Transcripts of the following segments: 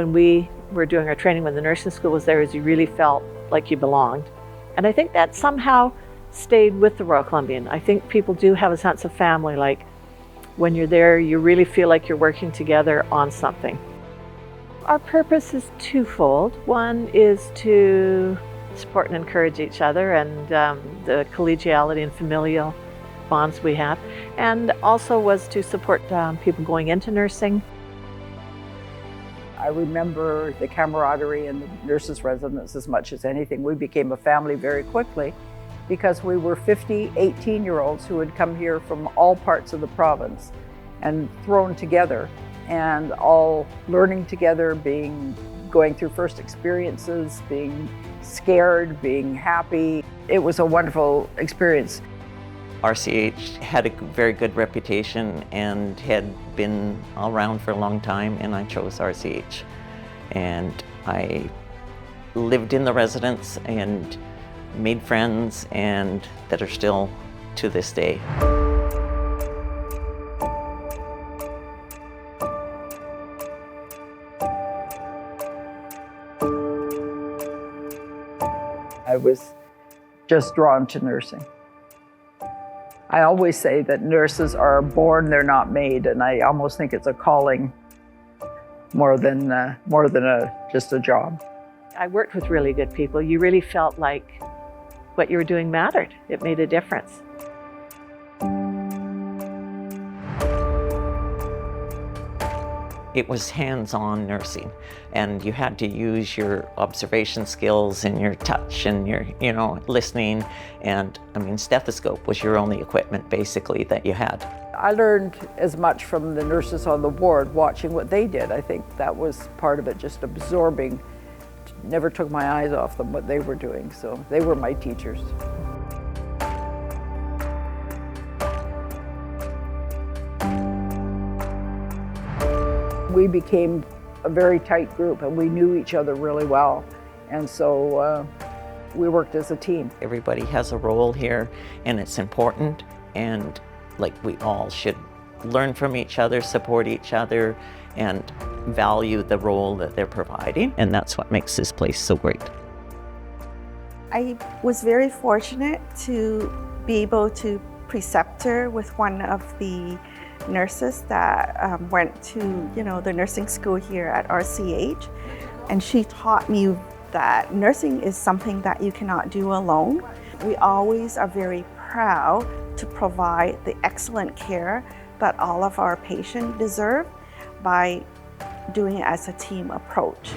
when we were doing our training when the nursing school was there is you really felt like you belonged. And I think that somehow stayed with the Royal Columbian. I think people do have a sense of family, like when you're there, you really feel like you're working together on something. Our purpose is twofold. One is to support and encourage each other and the collegiality and familial bonds we have, and also was to support people going into nursing. I remember the camaraderie in the nurses' residence as much as anything. We became a family very quickly because we were 50 18-year-olds who had come here from all parts of the province and thrown together and all learning together, going through first experiences, being scared, being happy. It was a wonderful experience. RCH had a very good reputation and had been around for a long time, and I chose RCH. And I lived in the residence and made friends and that are still to this day. I was just drawn to nursing. I always say that nurses are born, they're not made, and I almost think it's a calling more than just a job. I worked with really good people. You really felt like what you were doing mattered. It made a difference. It was hands-on nursing, and you had to use your observation skills and your touch and your, listening. And I mean, stethoscope was your only equipment basically that you had. I learned as much from the nurses on the ward, watching what they did. I think that was part of it, just absorbing. Never took my eyes off them, what they were doing. So they were my teachers. We became a very tight group and we knew each other really well. And so we worked as a team. Everybody has a role here and it's important, and like we all should learn from each other, support each other, and value the role that they're providing. And that's what makes this place so great. I was very fortunate to be able to preceptor with one of the nurses that went to the nursing school here at RCH, and she taught me that nursing is something that you cannot do alone. We always are very proud to provide the excellent care that all of our patients deserve by doing it as a team approach.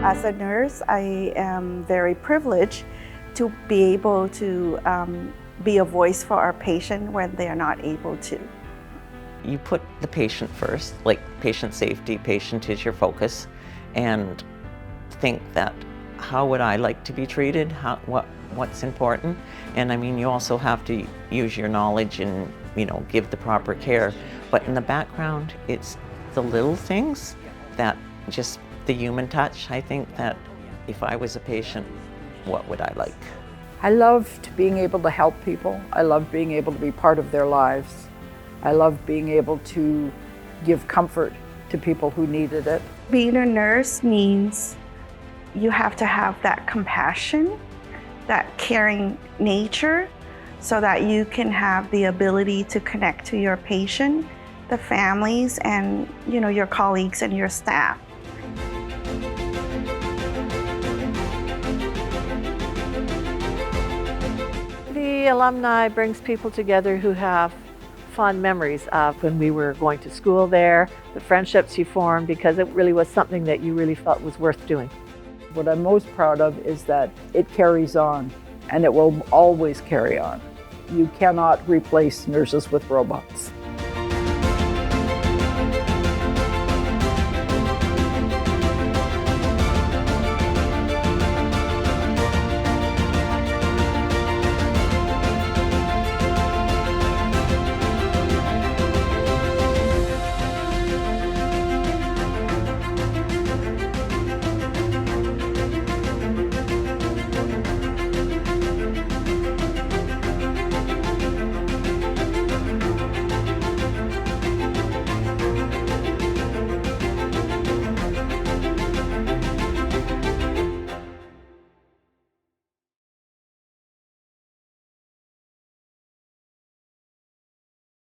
As a nurse, I am very privileged to be able to be a voice for our patient when they are not able to. You put the patient first, like patient safety, patient is your focus, and think that how would I like to be treated, what's important. And I mean, you also have to use your knowledge and give the proper care. But in the background, it's the little things that just the human touch. I think that if I was a patient, what would I like? I loved being able to help people. I loved being able to be part of their lives. I loved being able to give comfort to people who needed it. Being a nurse means you have to have that compassion, that caring nature, so that you can have the ability to connect to your patient, the families, and your colleagues and your staff. The alumni brings people together who have fond memories of when we were going to school there, the friendships you formed, because it really was something that you really felt was worth doing. What I'm most proud of is that it carries on, and it will always carry on. You cannot replace nurses with robots.